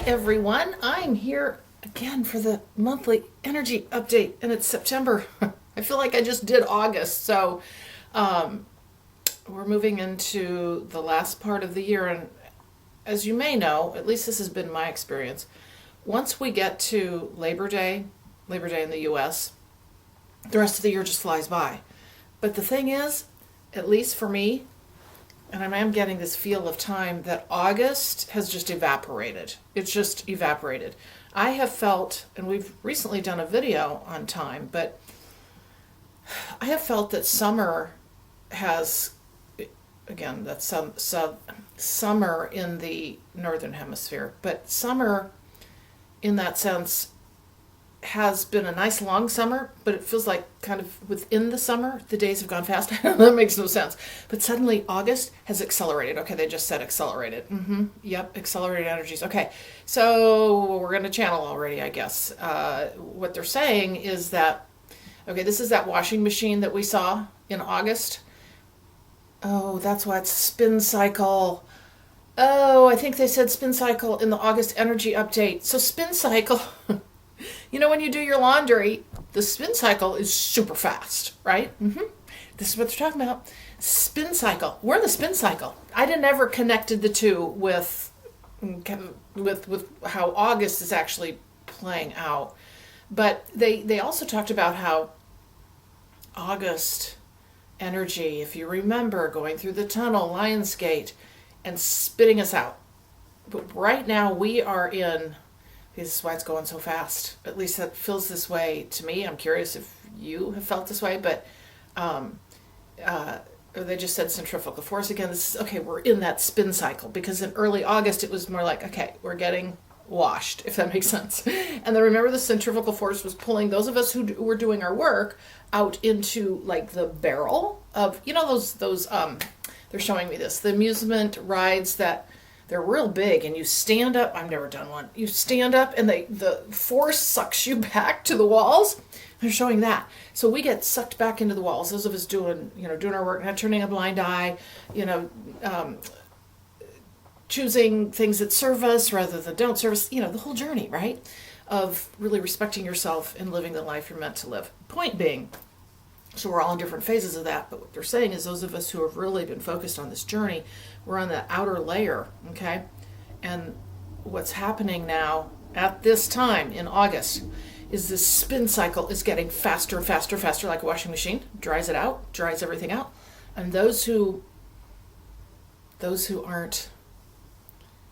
everyone. I'm here again for the monthly energy update, and it's September. I feel like I just did August, so we're moving into the last part of the year, and as you may know, at least this has been my experience, once we get to Labor Day in the US, the rest of the year just flies by. But the thing is, at least for me, and I am getting this feel of time, that August has just evaporated. It's just evaporated. I have felt, and we've recently done a video on time, but I have felt that summer has, again, that's summer in the northern hemisphere, but summer in that sense has been a nice long summer, but it feels like kind of within the summer, the days have gone fast. That makes no sense. But suddenly August has accelerated. Okay, they just said accelerated. Yep, accelerated energies. Okay, so we're going to channel already, I guess. What they're saying is that, okay, this is that washing machine that we saw in August. Oh, that's why it's spin cycle. Oh, I think they said spin cycle in the August energy update. So spin cycle... You know, when you do your laundry, the spin cycle is super fast, right? This is what they're talking about. Spin cycle. We're in the spin cycle. I didn't ever connected the two with how August is actually playing out. But they also talked about how August energy, if you remember, going through the tunnel, Lionsgate, and spitting us out. But right now we are in... This is why it's going so fast. At least that feels this way to me. I'm curious if you have felt this way, but they just said centrifugal force again. This is, okay, we're in that spin cycle, because in early August it was more like, okay, we're getting washed, if that makes sense. And then remember, the centrifugal force was pulling those of us who were doing our work out into like the barrel of, you know, those they're showing me this, the amusement rides that they're real big, and you stand up. I've never done one. You stand up, and the force sucks you back to the walls. They're showing that. So we get sucked back into the walls. Those of us doing our work, not turning a blind eye, choosing things that serve us rather than don't serve us. The whole journey, right, of really respecting yourself and living the life you're meant to live. Point being, so we're all in different phases of that, but what they're saying is those of us who have really been focused on this journey, we're on the outer layer, okay? And what's happening now at this time in August is this spin cycle is getting faster and faster and faster, like a washing machine, dries it out, dries everything out. And those who aren't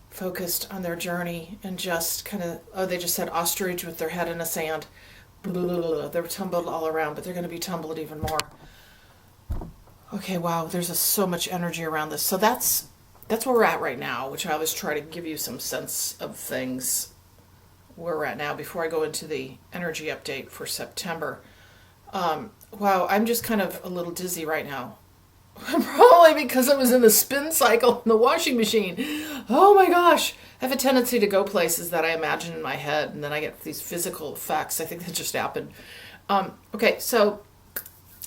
focused on their journey and just kind of, they just said ostrich with their head in the sand, they're tumbled all around, but they're going to be tumbled even more. Okay, wow, there's so much energy around this. So that's where we're at right now, which I always try to give you some sense of things where we're at now before I go into the energy update for September. Wow, I'm just kind of a little dizzy right now. Probably because I was in the spin cycle in the washing machine. Oh my gosh. I have a tendency to go places that I imagine in my head, and then I get these physical effects. I think that just happened. Okay, so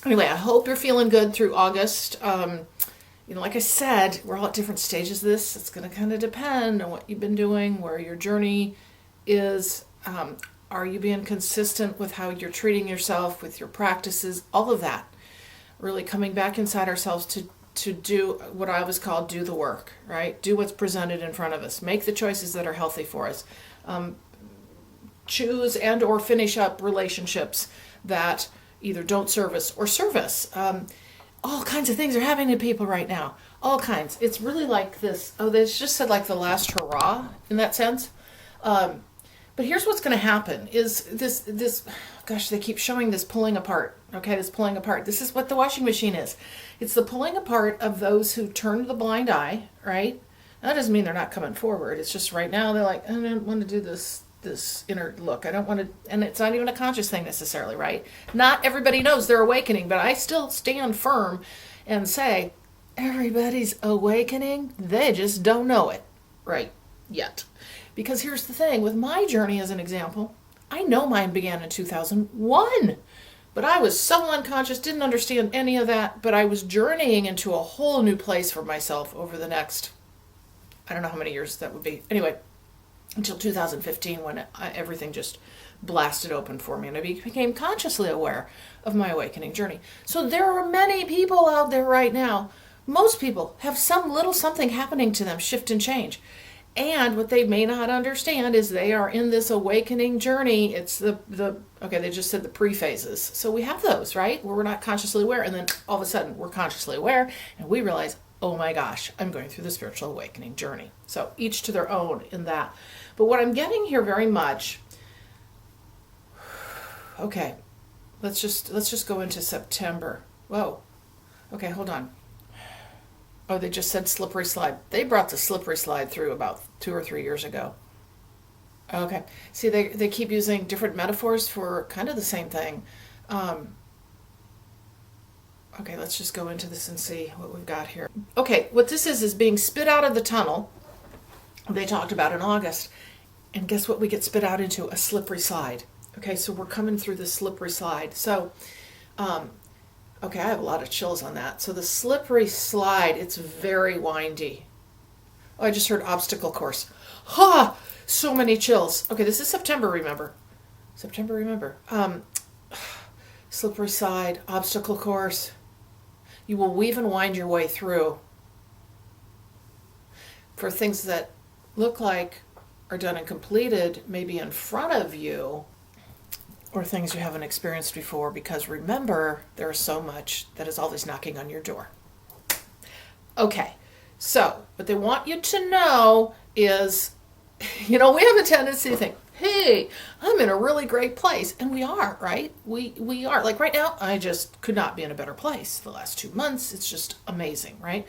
anyway, I hope you're feeling good through August. Like I said, we're all at different stages of this. It's going to kind of depend on what you've been doing, where your journey is. Are you being consistent with how you're treating yourself, with your practices, all of that. Really coming back inside ourselves to do what I always call do the work, right? Do what's presented in front of us. Make the choices that are healthy for us. Choose and or finish up relationships that either don't serve us or serve us. All kinds of things are happening to people right now. All kinds. It's really like this. Oh, they just said like the last hurrah in that sense. But here's what's going to happen is this, gosh, they keep showing this pulling apart. Okay, this pulling apart. This is what the washing machine is. It's the pulling apart of those who turn the blind eye, right? Now, that doesn't mean they're not coming forward. It's just right now they're like, I don't want to do this inner look. I don't want to, and it's not even a conscious thing necessarily, right? Not everybody knows they're awakening, but I still stand firm and say, everybody's awakening. They just don't know it right yet. Because here's the thing, with my journey as an example, I know mine began in 2001, but I was so unconscious, didn't understand any of that, but I was journeying into a whole new place for myself over the next, I don't know how many years that would be. Anyway, until 2015 when everything just blasted open for me and I became consciously aware of my awakening journey. So there are many people out there right now. Most people have some little something happening to them, shift and change. And what they may not understand is they are in this awakening journey. It's okay, they just said the pre-phases. So we have those, right? Where we're not consciously aware, and then all of a sudden we're consciously aware, and we realize, oh my gosh, I'm going through the spiritual awakening journey. So each to their own in that. But what I'm getting here very much, okay, let's just go into September. Whoa. Okay, hold on. Oh, they just said slippery slide. They brought the slippery slide through about 2 or 3 years ago. Okay. See, they keep using different metaphors for kind of the same thing. Okay, let's just go into this and see what we've got here. Okay, what this is being spit out of the tunnel they talked about in August. And guess what we get spit out into? A slippery slide. Okay, so we're coming through the slippery slide. So, okay, I have a lot of chills on that. So the slippery slide, it's very windy. Oh, I just heard obstacle course. Ha! So many chills. Okay, this is September, remember. September, remember. Slippery slide, obstacle course. You will weave and wind your way through for things that look like are done and completed, maybe in front of you, or things you haven't experienced before, because remember, there is so much that is always knocking on your door. Okay, so what they want you to know is, we have a tendency to think, hey, I'm in a really great place. And we are, right? We are. Like right now, I just could not be in a better place. The last 2 months, it's just amazing, right?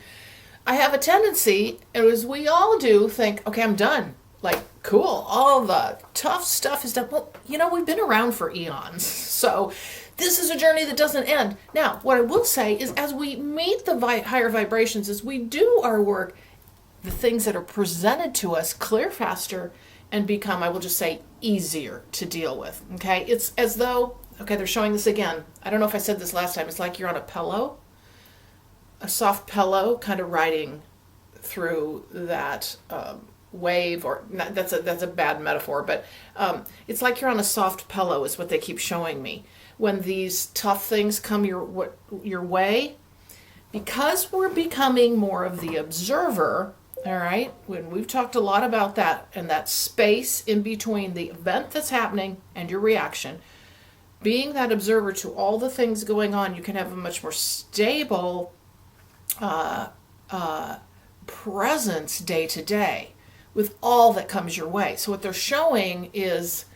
I have a tendency, as we all do, think, okay, I'm done. Like, cool, all the tough stuff is done. Well, we've been around for eons. So this is a journey that doesn't end. Now, what I will say is as we meet the higher vibrations, as we do our work, the things that are presented to us clear faster and become, I will just say, easier to deal with. Okay? It's as though, okay, they're showing this again. I don't know if I said this last time. It's like you're on a pillow, a soft pillow, kind of riding through that wave, or not, that's a bad metaphor, but it's like you're on a soft pillow is what they keep showing me when these tough things come your way, because we're becoming more of the observer. All right, when we've talked a lot about that, and that space in between the event that's happening and your reaction, being that observer to all the things going on, you can have a much more stable presence day to day with all that comes your way. So what they're showing is,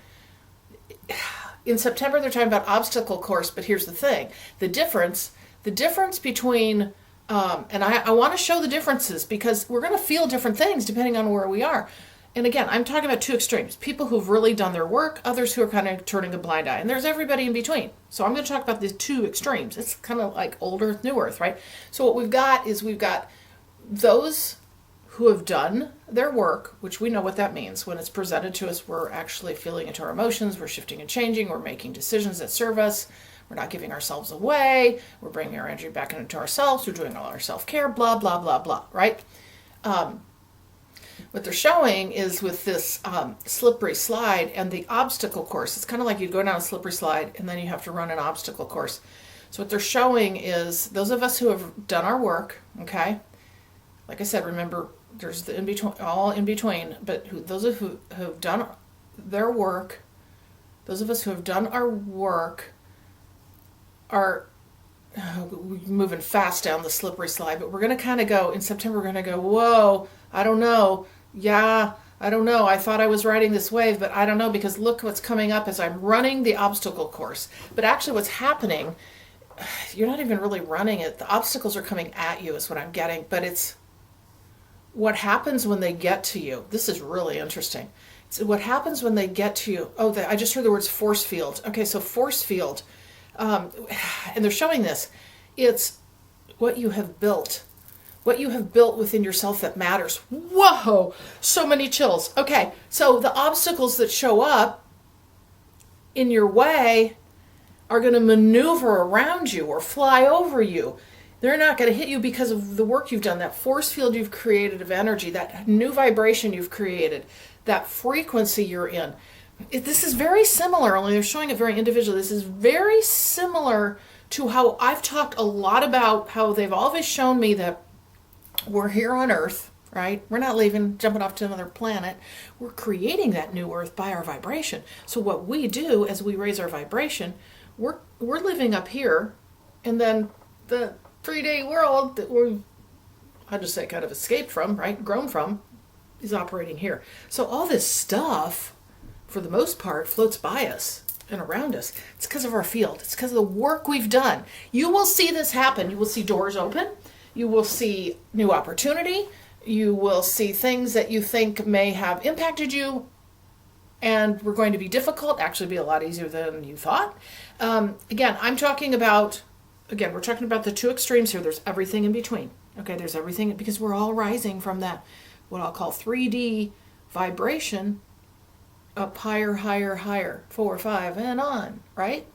in September they're talking about obstacle course, but here's the thing. The difference between, and I want to show the differences because we're going to feel different things depending on where we are. And again, I'm talking about two extremes. People who've really done their work, others who are kind of turning a blind eye. And there's everybody in between. So I'm going to talk about these two extremes. It's kind of like old earth, new earth, right? So what we've got those who have done their work, which we know what that means. When it's presented to us, we're actually feeling into our emotions, we're shifting and changing, we're making decisions that serve us, we're not giving ourselves away, we're bringing our energy back into ourselves, we're doing all our self-care, blah, blah, blah, blah, right? What they're showing is with this slippery slide and the obstacle course, it's kind of like you go down a slippery slide and then you have to run an obstacle course. So what they're showing is those of us who have done our work, okay? Like I said, remember, there's the in between, all in between, but those who have done their work, those of us who have done our work are moving fast down the slippery slide, but we're going to kind of go, in September, we're going to go, whoa, I don't know. Yeah, I don't know. I thought I was riding this wave, but I don't know, because look what's coming up as I'm running the obstacle course. But actually what's happening, you're not even really running it. The obstacles are coming at you is what I'm getting, but it's what happens when they get to you. This is really interesting. So what happens when they get to you? Oh, I just heard the words force field. Okay, so force field, and they're showing this. It's what you have built. What you have built within yourself that matters. Whoa, so many chills. Okay, so the obstacles that show up in your way are going to maneuver around you or fly over you. They're not going to hit you because of the work you've done, that force field you've created of energy, that new vibration you've created, that frequency you're in. This is very similar, only they're showing it very individually. This is very similar to how I've talked a lot about how they've always shown me that we're here on Earth, right? We're not leaving, jumping off to another planet. We're creating that new Earth by our vibration. So what we do as we raise our vibration, we're living up here, and then the 3D world that we've, I'll just say, kind of escaped from, right? Grown from, is operating here. So all this stuff, for the most part, floats by us and around us. It's because of our field. It's because of the work we've done. You will see this happen. You will see doors open. You will see new opportunity. You will see things that you think may have impacted you and were going to be difficult, actually be a lot easier than you thought. Again, we're talking about the two extremes here. There's everything in between. Okay, there's everything, because we're all rising from that, what I'll call 3D vibration, up higher, higher, higher, 4, 5, and on, right?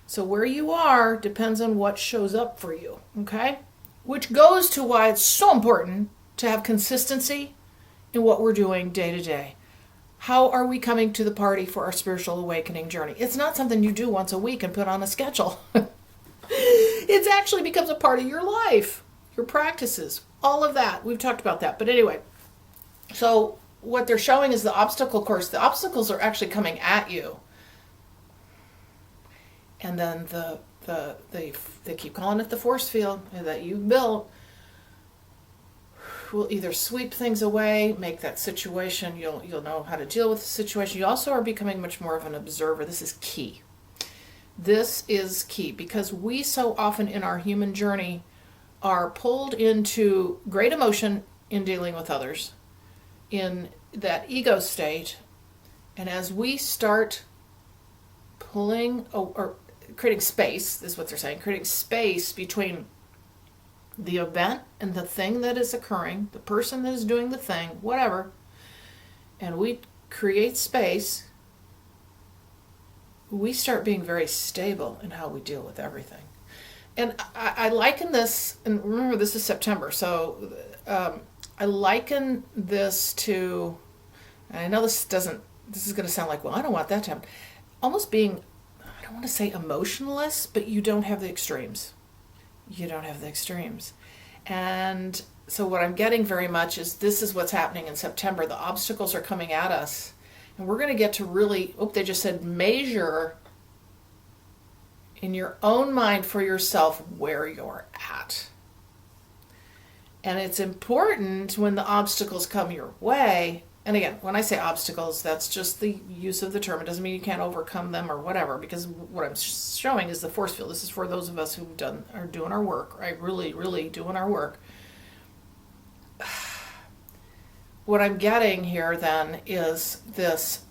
So where you are depends on what shows up for you, okay? Which goes to why it's so important to have consistency in what we're doing day to day. How are we coming to the party for our spiritual awakening journey? It's not something you do once a week and put on a schedule. It actually becomes a part of your life, your practices, all of that. We've talked about that. But anyway, so what they're showing is the obstacle course. The obstacles are actually coming at you. And then they keep calling it the force field that you've built will either sweep things away, make that situation, you'll know how to deal with the situation. You also are becoming much more of an observer. This is key. This is key, because we so often in our human journey are pulled into great emotion in dealing with others, in that ego state. And as we start pulling or creating space, this is what they're saying, creating space between the event and the thing that is occurring, the person that is doing the thing, whatever, and we create space, we start being very stable in how we deal with everything. And I liken this, and remember this is September, so I liken this to, and I know this is going to sound like, well, I don't want that to happen, almost being, I don't want to say emotionless, but you don't have the extremes. You don't have the extremes. And so what I'm getting very much is this is what's happening in September. The obstacles are coming at us. And we're going to get to really, they just said measure in your own mind for yourself where you're at. And it's important when the obstacles come your way. And again, when I say obstacles, that's just the use of the term. It doesn't mean you can't overcome them or whatever, because what I'm showing is the force field. This is for those of us who are doing our work, right? Really, really doing our work. What I'm getting here then is this.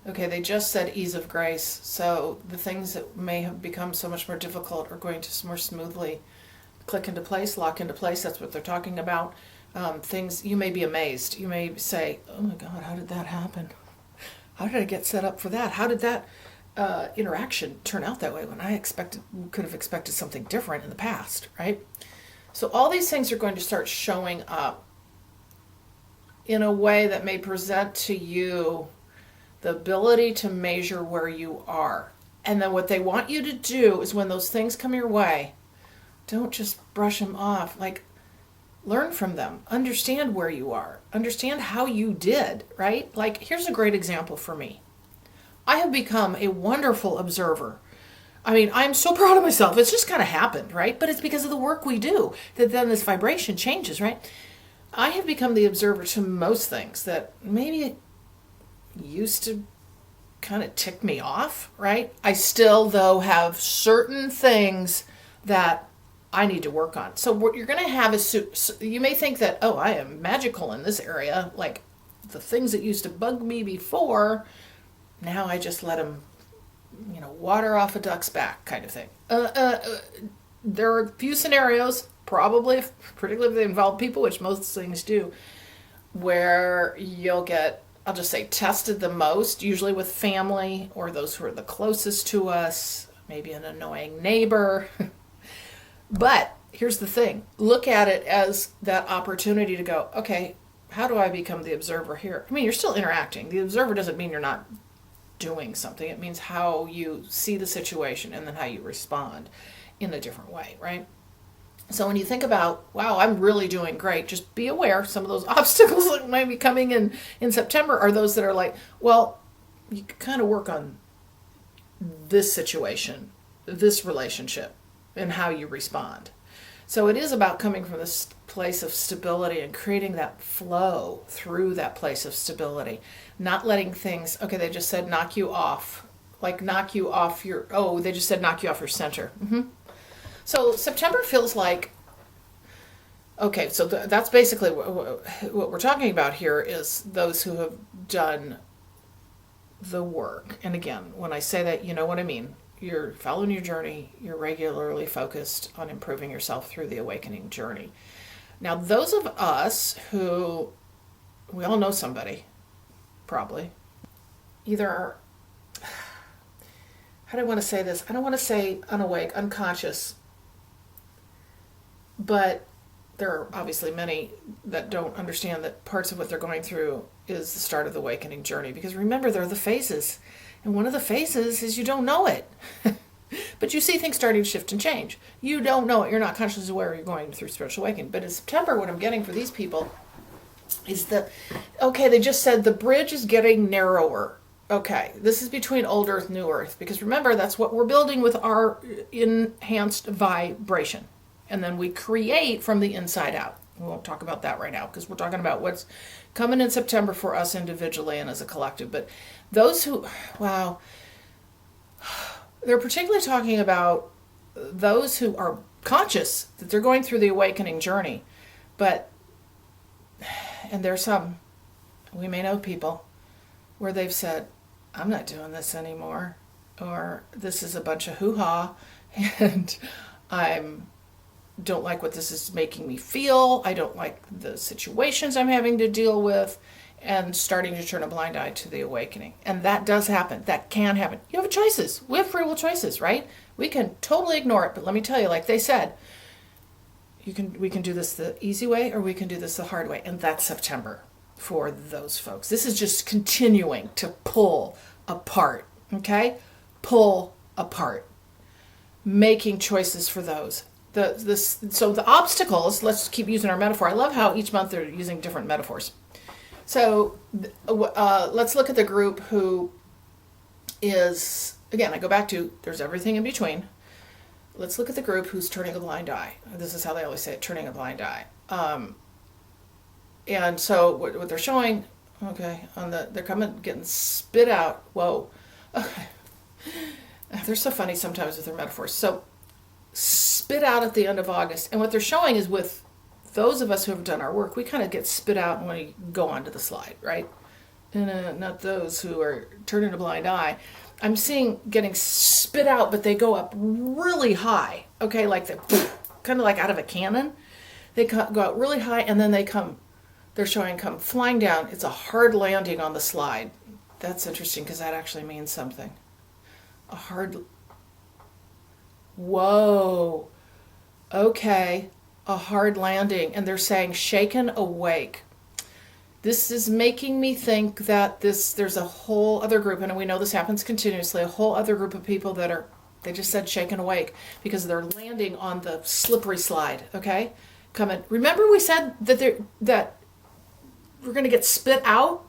Okay, they just said ease of grace. So the things that may have become so much more difficult are going to more smoothly click into place, lock into place. That's what they're talking about. Things, you may be amazed. You may say, oh my God, how did that happen? How did I get set up for that? How did that interaction turn out that way when I could have expected something different in the past, right? So all these things are going to start showing up in a way that may present to you the ability to measure where you are. And then what they want you to do is when those things come your way, don't just brush them off. Like, learn from them. Understand where you are. Understand how you did, right? Like, here's a great example for me. I have become a wonderful observer. I mean, I'm so proud of myself. It's just kind of happened, right? But it's because of the work we do that then this vibration changes, right? I have become the observer to most things that maybe used to kind of tick me off, right? I still, though, have certain things that I need to work on. So what you're going to have is, you may think that, oh, I am magical in this area. Like the things that used to bug me before, now I just let them, water off a duck's back kind of thing. There are a few scenarios, probably, particularly if they involve people, which most things do, where you'll get, I'll just say, tested the most, usually with family or those who are the closest to us, maybe an annoying neighbor. But here's the thing. Look at it as that opportunity to go, okay, how do I become the observer here? I mean, you're still interacting. The observer doesn't mean you're not doing something. It means how you see the situation and then how you respond in a different way, right? So when you think about, wow, I'm really doing great, just be aware some of those obstacles that might be coming in September are those that are like, well, you can kind of work on this situation, this relationship, and how you respond. So it is about coming from this place of stability and creating that flow through that place of stability, not letting things, okay, they just said knock you off, like knock you off your, oh, they just said knock you off your center. So September feels like, okay, so that's basically what we're talking about here is those who have done the work. And again, when I say that, you know what I mean. You're following your journey. You're regularly focused on improving yourself through the awakening journey. Now, those of us who, we all know somebody, probably, either are, how do I want to say this? I don't want to say unawake, unconscious, but there are obviously many that don't understand that parts of what they're going through is the start of the awakening journey. Because remember, there are the phases. And one of the phases is you don't know it. But you see things starting to shift and change. You don't know it. You're not consciously aware you're going through spiritual awakening. But in September, what I'm getting for these people is that, okay, they just said the bridge is getting narrower. Okay, this is between old earth, new earth. Because remember, that's what we're building with our enhanced vibration. And then we create from the inside out. We won't talk about that right now because we're talking about what's coming in September for us individually and as a collective. But those who, wow, they're particularly talking about those who are conscious that they're going through the awakening journey. But, and there's some, we may know people where they've said, I'm not doing this anymore. Or this is a bunch of hoo-ha and I'm don't like what this is making me feel. I don't like the situations I'm having to deal with, and starting to turn a blind eye to the awakening. And that does happen. That can happen. You have choices. We have free will choices, right? We can totally ignore it, but let me tell you, like they said, we can do this the easy way or we can do this the hard way. And that's September for those folks. This is just continuing to pull apart, okay? Pull apart. Making choices for those. So the obstacles, let's keep using our metaphor. I love how each month they're using different metaphors. So let's look at the group who is, again, I go back to, there's everything in between. Let's look at the group who's turning a blind eye. This is how they always say it, turning a blind eye. And so what they're showing, okay, they're coming, getting spit out. Whoa. Okay. They're so funny sometimes with their metaphors. So spit out at the end of August. And what they're showing is with those of us who have done our work, we kind of get spit out when we go onto the slide, right? And not those who are turning a blind eye. I'm seeing getting spit out, but they go up really high, okay? Like kind of like out of a cannon. They go out really high and then they're showing come flying down. It's a hard landing on the slide. That's interesting because that actually means something. Whoa, okay, a hard landing. And they're saying shaken awake. This is making me think that there's a whole other group, and we know this happens continuously, a whole other group of people they just said shaken awake because they're landing on the slippery slide, okay? Remember we said that we're going to get spit out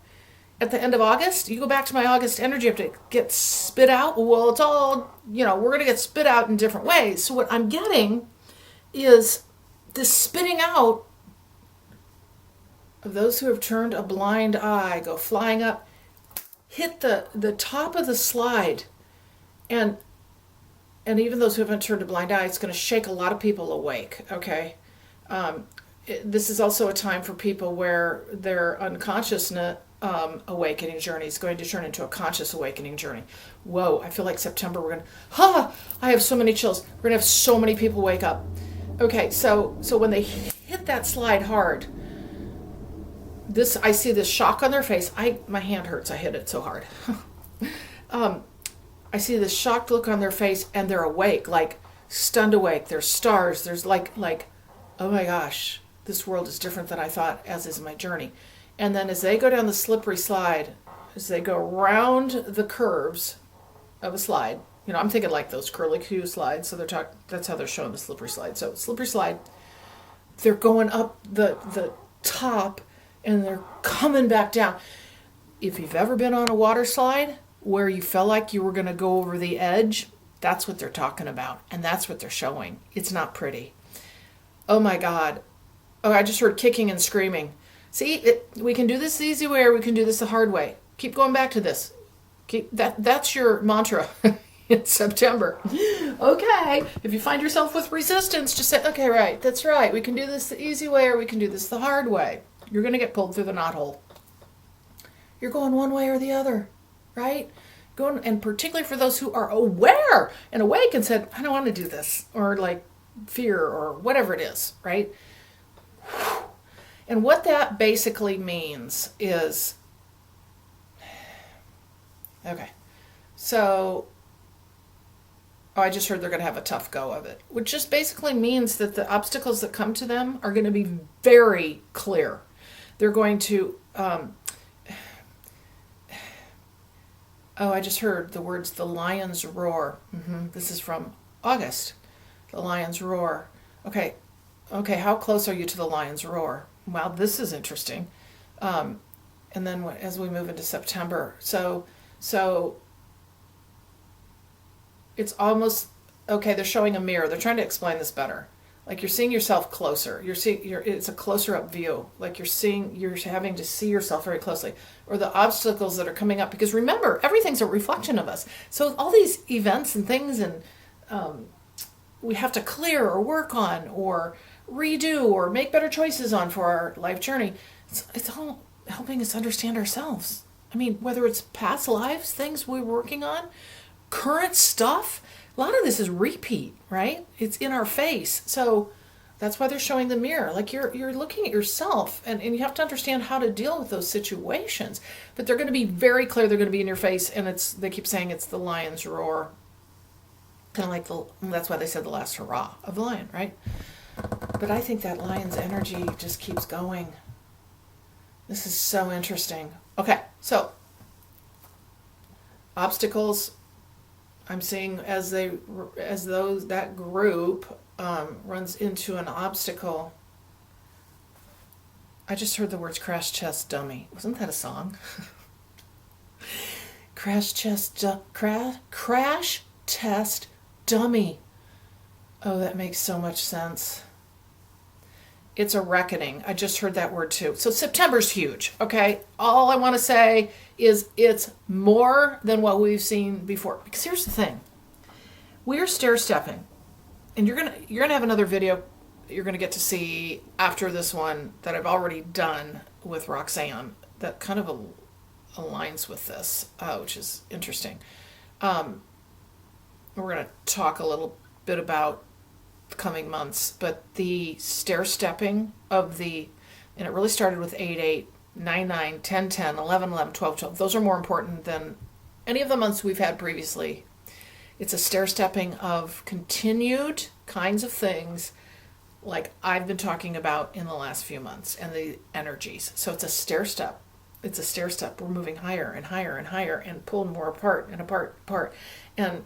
at the end of August? You go back to my August energy, you have to get spit out. Well, it's all, we're going to get spit out in different ways. So what I'm getting is this spitting out of those who have turned a blind eye, go flying up, hit the top of the slide, and even those who haven't turned a blind eye, it's going to shake a lot of people awake, okay? This is also a time for people where their unconsciousness awakening journey is going to turn into a conscious awakening journey. Whoa, I feel like September we're going to, I have so many chills. We're going to have so many people wake up. Okay, so when they hit that slide hard, I see this shock on their face. My hand hurts, I hit it so hard. I see this shocked look on their face and they're awake, like stunned awake. There's stars. There's like, oh my gosh, this world is different than I thought, as is my journey. And then as they go down the slippery slide, as they go around the curves of a slide, I'm thinking like those curly Q slides. So that's how they're showing the slippery slide. So slippery slide, they're going up the top and they're coming back down. If you've ever been on a water slide where you felt like you were going to go over the edge, that's what they're talking about. And that's what they're showing. It's not pretty. Oh my God. Oh, I just heard kicking and screaming. See, we can do this the easy way or we can do this the hard way. Keep going back to this. That's your mantra in September. Okay. If you find yourself with resistance, just say, okay, right, that's right. We can do this the easy way or we can do this the hard way. You're going to get pulled through the knothole. You're going one way or the other, right? And particularly for those who are aware and awake and said, I don't want to do this, or like fear or whatever it is, right? And what that basically means is, okay, so I just heard they're going to have a tough go of it, which just basically means that the obstacles that come to them are going to be very clear. They're going to, I just heard the words, the lion's roar. This is from August. The lion's roar. Okay, how close are you to the lion's roar? Well, this is interesting. And then as we move into September, so it's almost, okay, they're showing a mirror. They're trying to explain this better. Like you're seeing yourself closer. It's a closer up view. Like you're having to see yourself very closely. Or the obstacles that are coming up. Because remember, everything's a reflection of us. So all these events and things and we have to clear or work on or redo or make better choices on for our life journey. It's all helping us understand ourselves. I mean, whether it's past lives, things we're working on, current stuff, a lot of this is repeat, right? It's in our face. So that's why they're showing the mirror. Like you're looking at yourself and you have to understand how to deal with those situations. But they're going to be very clear. They're going to be in your face. And they keep saying it's the lion's roar. Kind of like that's why they said the last hurrah of the lion, right? But I think that lion's energy just keeps going. This is so interesting. Okay, so obstacles. I'm seeing that group runs into an obstacle. I just heard the words crash test dummy. Wasn't that a song? Crash test dummy. Oh, that makes so much sense. It's a reckoning. I just heard that word too. So September's huge, okay? All I want to say is it's more than what we've seen before. Because here's the thing. We're stair-stepping. And you're gonna have another video you're gonna get to see after this one that I've already done with Roxanne that kind of aligns with this, which is interesting. We're gonna talk a little bit about the coming months, but the stair-stepping and it really started with 8-8, 9-9, 10-10, 11-11, 12-12. Those are more important than any of the months we've had previously. It's a stair-stepping of continued kinds of things like I've been talking about in the last few months and the energies. So it's a stair-step. It's a stair-step. We're moving higher and higher and higher and pulling more apart and apart. And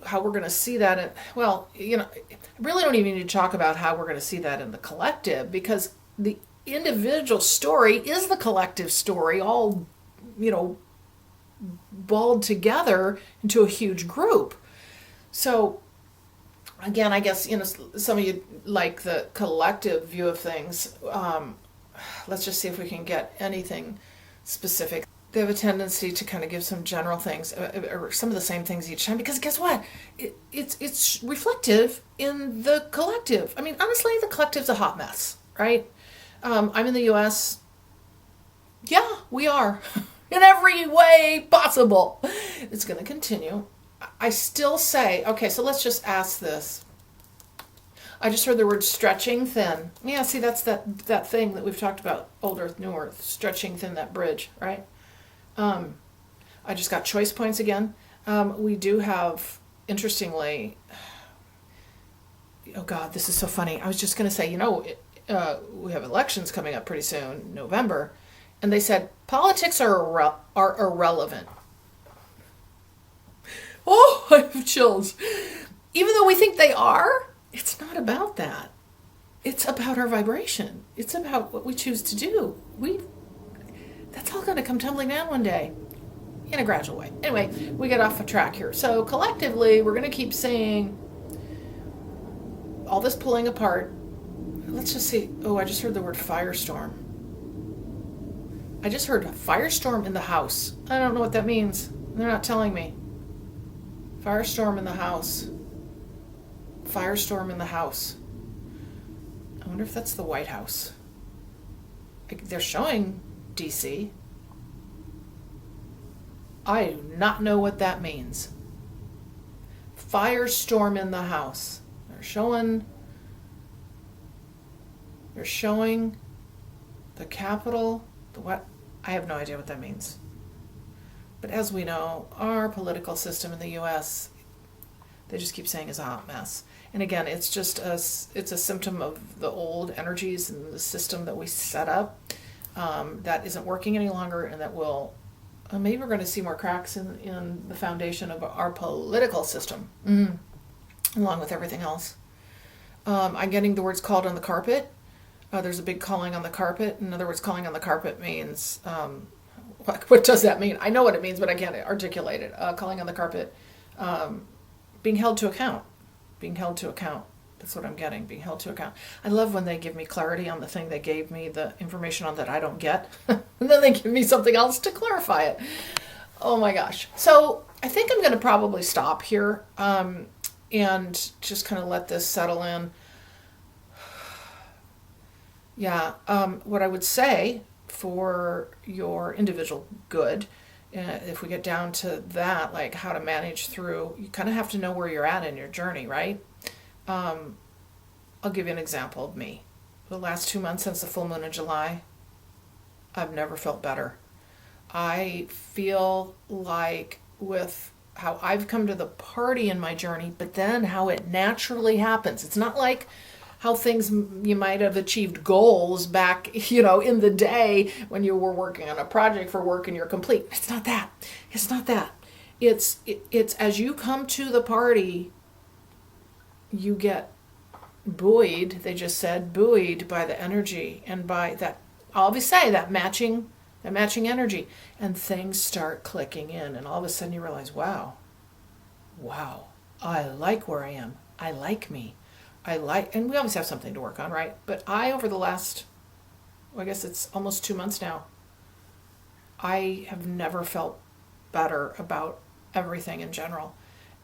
how we're going to see that, I really don't even need to talk about how we're going to see that in the collective, because the individual story is the collective story, all, balled together into a huge group. So, again, I guess, some of you like the collective view of things. Let's just see if we can get anything specific. They have a tendency to kind of give some general things, or some of the same things each time, because guess what? It's reflective in the collective. I mean, honestly, the collective's a hot mess, right? I'm in the U.S. Yeah, we are. In every way possible. It's going to continue. I still say, okay, so let's just ask this. I just heard the word stretching thin. Yeah, see, that's that thing that we've talked about, old earth, new earth, stretching thin, that bridge, right? I just got choice points again. We do have interestingly, oh God, this is so funny. I was just going to say, we have elections coming up pretty soon, November, and they said politics are irrelevant. Oh, I have chills. Even though we think they are, it's not about that. It's about our vibration. It's about what we choose to do. That's all going to come tumbling down one day in a gradual way. Anyway, we get off a track here. So collectively, we're going to keep saying all this pulling apart. Let's just see. Oh, I just heard the word firestorm. I just heard firestorm in the house. I don't know what that means. They're not telling me. Firestorm in the house. Firestorm in the house. I wonder if that's the White House. They're showing DC. I do not know what that means. Firestorm in the house. They're showing the Capitol. What? I have no idea what that means. But as we know, our political system in the U.S., they just keep saying is a hot mess. And again, it's a symptom of the old energies and the system that we set up that isn't working any longer, and that will maybe we're going to see more cracks in the foundation of our political system, along with everything else. I'm getting the words called on the carpet. There's a big calling on the carpet. In other words, calling on the carpet means, what does that mean? I know what it means, but I can't articulate it. Calling on the carpet, being held to account. Being held to account. That's what I'm getting, being held to account. I love when they give me clarity on the thing they gave me the information on that I don't get. And then they give me something else to clarify it. Oh my gosh. So I think I'm going to probably stop here and just kind of let this settle in. Yeah. What I would say for your individual good, if we get down to that, like how to manage through, you kind of have to know where you're at in your journey, right? I'll give you an example of me. The last 2 months since the full moon in July, I've never felt better. I feel like with how I've come to the party in my journey, but then how it naturally happens. It's not like how things you might have achieved goals back, in the day when you were working on a project for work and you're complete. It's not that. It's not that. It's as you come to the party, you get buoyed, they just said, buoyed by the energy and by that, I'll always say, that matching energy, and things start clicking in, and all of a sudden you realize, wow, I like where I am. I like me. And we always have something to work on, right? But over the last, I guess it's almost 2 months now, I have never felt better about everything in general.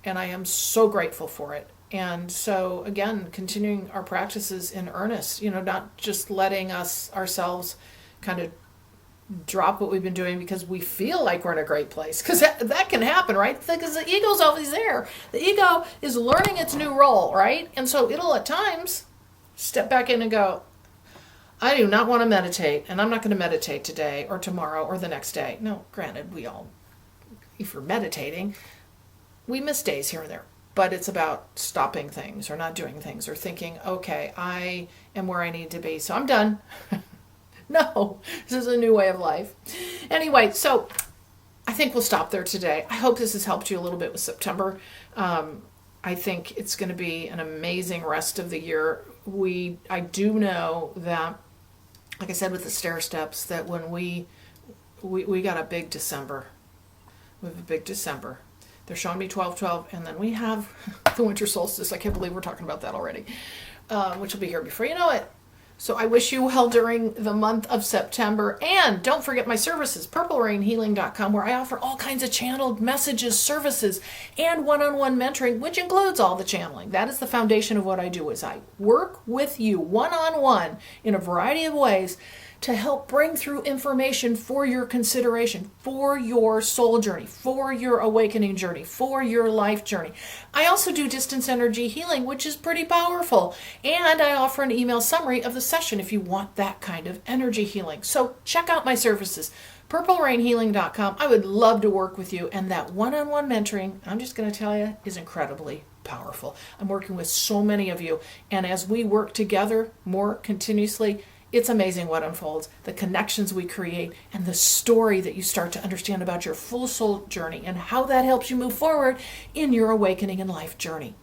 And I am so grateful for it. And so, again, continuing our practices in earnest, not just letting ourselves kind of drop what we've been doing because we feel like we're in a great place. Because that can happen, right? Because the ego's always there. The ego is learning its new role, right? And so it'll at times step back in and go, I do not want to meditate, and I'm not going to meditate today or tomorrow or the next day. No, granted, if you're meditating, we miss days here and there. But it's about stopping things or not doing things or thinking, okay, I am where I need to be, so I'm done. No, this is a new way of life. Anyway, so I think we'll stop there today. I hope this has helped you a little bit with September. I think it's going to be an amazing rest of the year. I do know that, like I said with the stair steps, that when we got a big December. We have a big December. They're showing me 12/12, and then we have the winter solstice. I can't believe we're talking about that already, which will be here before you know it. So I wish you well during the month of September. And don't forget my services, purplerainhealing.com, where I offer all kinds of channeled messages, services, and one-on-one mentoring, which includes all the channeling. That is the foundation of what I do, is I work with you one-on-one in a variety of ways to help bring through information for your consideration, for your soul journey, for your awakening journey, for your life journey. I also do distance energy healing, which is pretty powerful. And I offer an email summary of the session if you want that kind of energy healing. So check out my services, purplerainhealing.com. I would love to work with you. And that one-on-one mentoring, I'm just going to tell you, is incredibly powerful. I'm working with so many of you. And as we work together more continuously, it's amazing what unfolds, the connections we create, and the story that you start to understand about your full soul journey and how that helps you move forward in your awakening and life journey.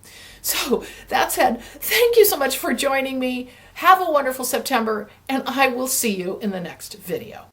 So that said, thank you so much for joining me. Have a wonderful September, and I will see you in the next video.